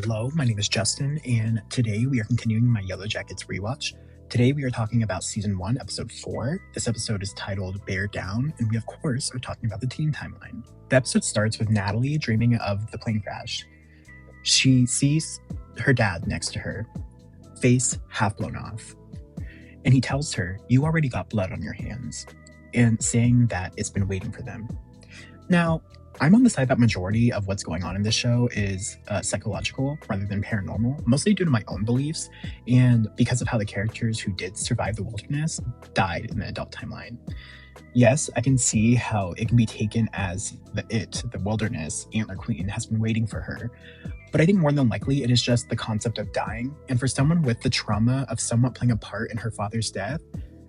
Hello, my name is Justin, and today we are continuing my Yellowjackets rewatch. Today we are talking about Season 1, Episode 4. This episode is titled Bear Down, and we of course are talking about the teen timeline. The episode starts with Natalie dreaming of the plane crash. She sees her dad next to her, face half blown off. And he tells her, "You already got blood on your hands," and saying that it's been waiting for them. Now, I'm on the side that majority of what's going on in this show is psychological rather than paranormal, mostly due to my own beliefs and because of how the characters who did survive the wilderness died in the adult timeline. Yes, I can see how it can be taken as the wilderness, Antler Queen, has been waiting for her. But I think more than likely it is just the concept of dying. And for someone with the trauma of somewhat playing a part in her father's death,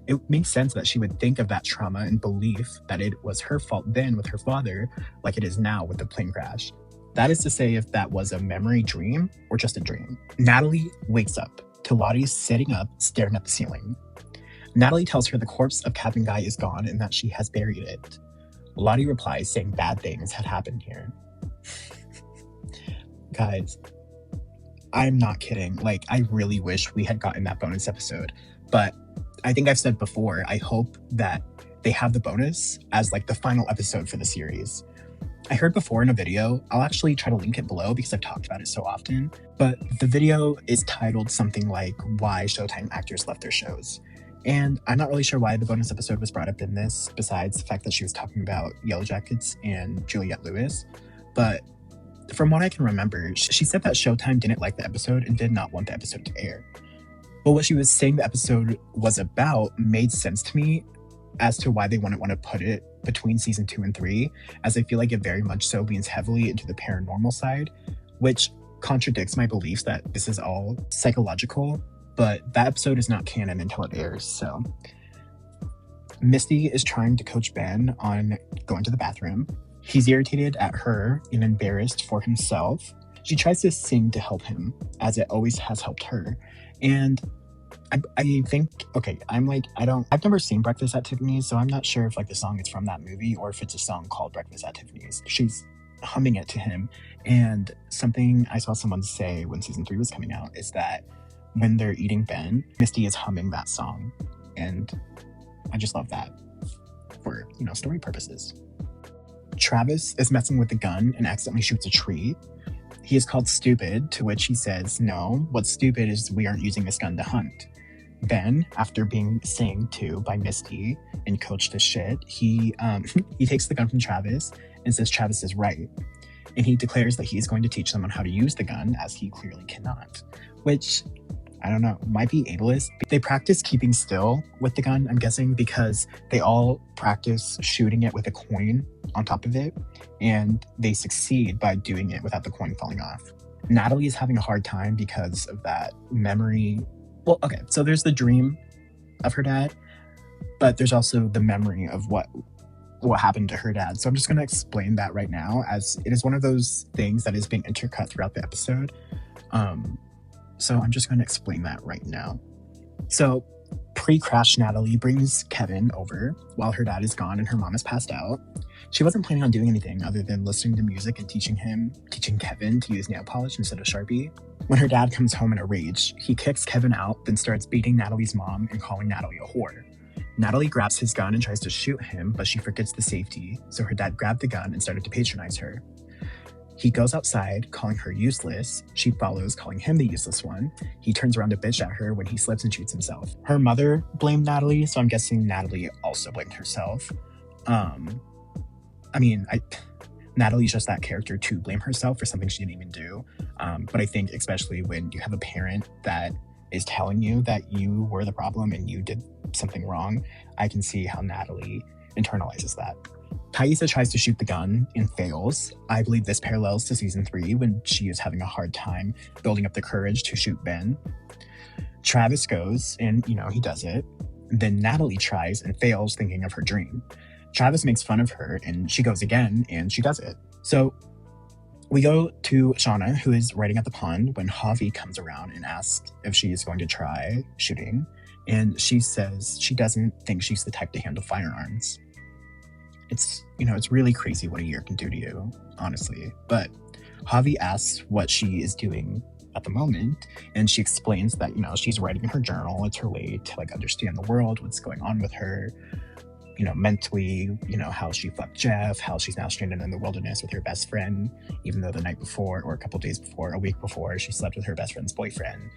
it makes sense that she would think of that trauma and belief that it was her fault then with her father, like it is now with the plane crash. That is to say, if that was a memory dream or just a dream. Natalie wakes up to Lottie sitting up, staring at the ceiling. Natalie tells her the corpse of Cabin Guy is gone and that she has buried it. Lottie replies saying bad things had happened here. Guys, I'm not kidding. Like, I really wish we had gotten that bonus episode, but I think I've said before, I hope that they have the bonus as like the final episode for the series. I heard before in a video, I'll actually try to link it below because I've talked about it so often, but the video is titled something like Why Showtime Actors Left Their Shows. And I'm not really sure why the bonus episode was brought up in this, besides the fact that she was talking about Yellowjackets and Juliette Lewis. But from what I can remember, she said that Showtime didn't like the episode and did not want the episode to air. But what she was saying the episode was about made sense to me as to why they wouldn't want to put it between season 2 and 3, as I feel like it very much so leans heavily into the paranormal side, which contradicts my beliefs that this is all psychological, but that episode is not canon until it airs, so. Misty is trying to coach Ben on going to the bathroom. He's irritated at her and embarrassed for himself. She tries to sing to help him, as it always has helped her. And I think, okay, I've never seen Breakfast at Tiffany's, so I'm not sure if like the song is from that movie or if it's a song called Breakfast at Tiffany's. She's humming it to him. And something I saw someone say when season 3 was coming out is that when they're eating Ben, Misty is humming that song. And I just love that for, story purposes. Travis is messing with the gun and accidentally shoots a tree. He is called stupid, to which he says, "No, what's stupid is we aren't using this gun to hunt." Then, after being sang to by Misty and coached to shit, he takes the gun from Travis and says Travis is right. And he declares that he's going to teach someone how to use the gun, as he clearly cannot. Which, I don't know, might be ableist. They practice keeping still with the gun, I'm guessing, because they all practice shooting it with a coin on top of it, and they succeed by doing it without the coin falling off. Natalie is having a hard time because of that memory. Well, okay, so there's the dream of her dad, but there's also the memory of what happened to her dad. So I'm just going to explain that right now, as it is one of those things that is being intercut throughout the episode. So I'm just going to explain that right now. So pre-crash Natalie brings Kevin over while her dad is gone and her mom is passed out. She wasn't planning on doing anything other than listening to music and teaching Kevin to use nail polish instead of Sharpie. When her dad comes home in a rage, he kicks Kevin out, then starts beating Natalie's mom and calling Natalie a whore. Natalie grabs his gun and tries to shoot him, but she forgets the safety, so her dad grabbed the gun and started to patronize her. He goes outside, calling her useless. She follows, calling him the useless one. He turns around to bitch at her when he slips and shoots himself. Her mother blamed Natalie, so I'm guessing Natalie also blamed herself. Natalie's just that character to blame herself for something she didn't even do. But I think especially when you have a parent that is telling you that you were the problem and you did something wrong, I can see how Natalie internalizes that. Taissa tries to shoot the gun and fails. I believe this parallels to season 3 when she is having a hard time building up the courage to shoot Ben. Travis goes and, he does it. Then Natalie tries and fails, thinking of her dream. Travis makes fun of her and she goes again and she does it. So we go to Shauna, who is writing at the pond when Javi comes around and asks if she is going to try shooting. And she says she doesn't think she's the type to handle firearms. It's really crazy what a year can do to you, honestly. But Javi asks what she is doing at the moment, and she explains that, she's writing in her journal. It's her way to like understand the world, what's going on with her, mentally, how she fucked Jeff, how she's now stranded in the wilderness with her best friend, even though the night before, or a couple days before, a week before, she slept with her best friend's boyfriend.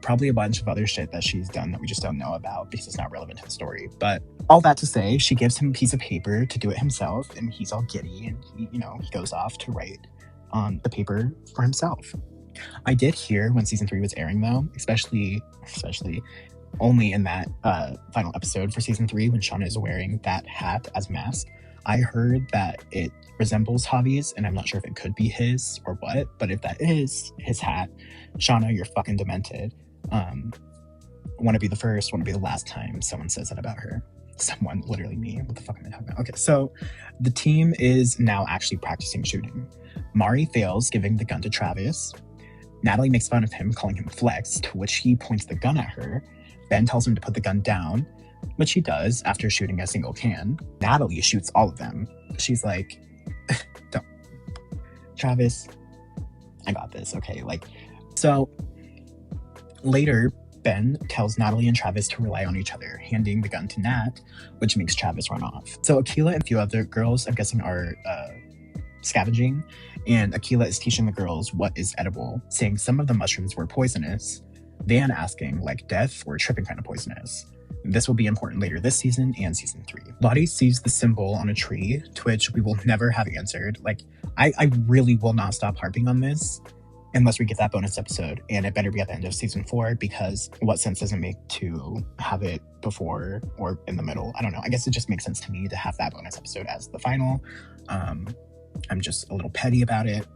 Probably a bunch of other shit that she's done that we just don't know about because it's not relevant to the story. But all that to say, she gives him a piece of paper to do it himself, and he's all giddy, and he goes off to write on the paper for himself. I did hear when season 3 was airing, though, especially only in that final episode for season 3 when Shauna is wearing that hat as a mask, I heard that it resembles Javi's, and I'm not sure if it could be his or what, but if that is his hat, Shauna, you're fucking demented. Want to be the first, want to be the last time someone says that about her. Someone, literally me. What the fuck am I talking about? Okay, so the team is now actually practicing shooting. Mari fails giving the gun to Travis. Natalie makes fun of him, calling him Flex, to which he points the gun at her. Ben tells him to put the gun down, which he does after shooting a single can. Natalie shoots all of them. She's like, don't. Travis, I got this, okay? So later, Ben tells Natalie and Travis to rely on each other, handing the gun to Nat, which makes Travis run off. So Akilah and a few other girls, I'm guessing, are scavenging, and Akilah is teaching the girls what is edible, saying some of the mushrooms were poisonous, Van asking, death or tripping kind of poisonous. This will be important later this season and season 3. Lottie sees the symbol on a tree, to which we will never have answered. I really will not stop harping on this unless we get that bonus episode, and it better be at the end of season 4, because what sense does it make to have it before or in the middle? I don't know. I guess it just makes sense to me to have that bonus episode as the final. I'm just a little petty about it.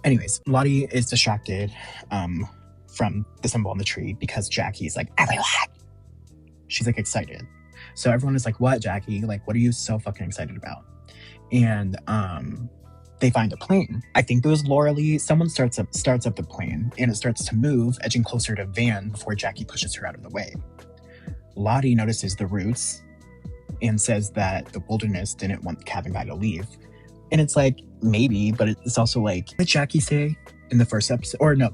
Anyways, Lottie is distracted from the symbol on the tree because Jackie's like, everyone! She's excited. So everyone is like, what, Jackie? What are you so fucking excited about? And they find a plane. I think it was Laura Lee. Someone starts up the plane, and it starts to move, edging closer to Van before Jackie pushes her out of the way. Lottie notices the roots and says that the wilderness didn't want the cabin guy to leave. And it's maybe, but it's also what did Jackie say in the first episode? Or no,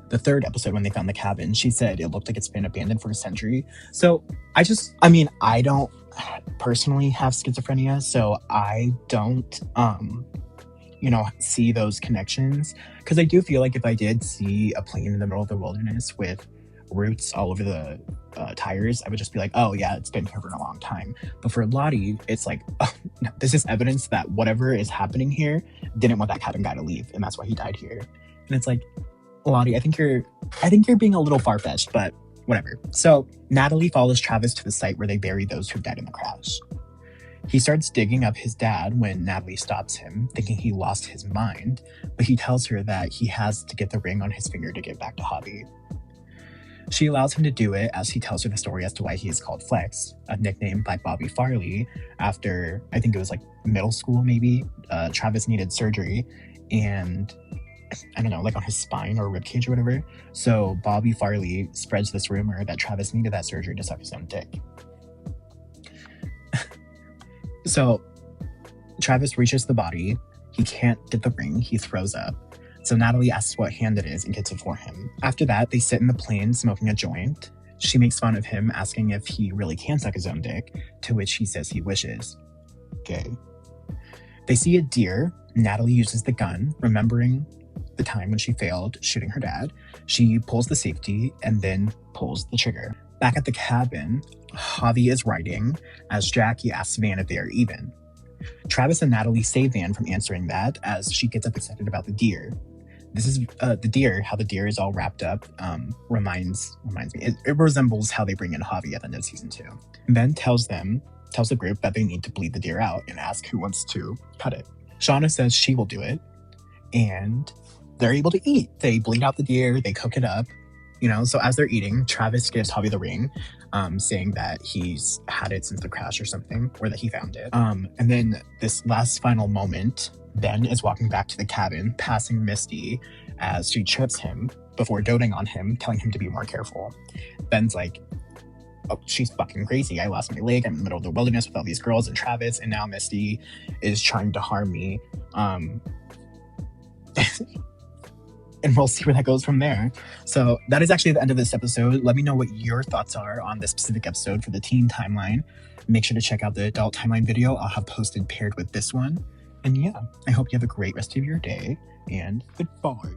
the third episode when they found the cabin, she said it looked like it's been abandoned for a century. So I don't personally have schizophrenia, so I don't, see those connections. Because I do feel like if I did see a plane in the middle of the wilderness with roots all over the tires, I would just be like, oh yeah, it's been here for a long time. But for Lottie, it's oh, no, this is evidence that whatever is happening here didn't want that cabin guy to leave, and that's why he died here. And it's Lottie, I think you're being a little far-fetched, but whatever. So Natalie follows Travis to the site where they buried those who died in the crash. He starts digging up his dad when Natalie stops him, thinking he lost his mind, but he tells her that he has to get the ring on his finger to get back to Javi. She allows him to do it as he tells her the story as to why he is called Flex, a nickname by Bobby Farley after, I think it was middle school maybe, Travis needed surgery, and I don't know, on his spine or ribcage or whatever. So Bobby Farley spreads this rumor that Travis needed that surgery to suck his own dick. So Travis reaches the body. He can't get the ring. He throws up. So Natalie asks what hand it is and gets it for him. After that, they sit in the plane smoking a joint. She makes fun of him, asking if he really can suck his own dick, to which he says he wishes. Gay. They see a deer. Natalie uses the gun, remembering the time when she failed shooting her dad. She pulls the safety and then pulls the trigger. Back at the cabin, Javi is writing as Jackie asks Van if they are even. Travis and Natalie save Van from answering that as she gets up excited about the deer. This is the deer, how the deer is all wrapped up, reminds me. It resembles how they bring in Javi at the end of season 2. Ben tells the group that they need to bleed the deer out and ask who wants to cut it. Shauna says she will do it, and they're able to eat. They bleed out the deer, they cook it up, so as they're eating, Travis gives Javi the ring, saying that he's had it since the crash or something, or that he found it. And then this last final moment, Ben is walking back to the cabin, passing Misty as she trips him before doting on him, telling him to be more careful. Ben's like, oh, she's fucking crazy. I lost my leg. I'm in the middle of the wilderness with all these girls and Travis, and now Misty is trying to harm me. and we'll see where that goes from there. So that is actually the end of this episode. Let me know what your thoughts are on this specific episode for the teen timeline. Make sure to check out the adult timeline video I'll have posted paired with this one. And yeah, I hope you have a great rest of your day, and goodbye.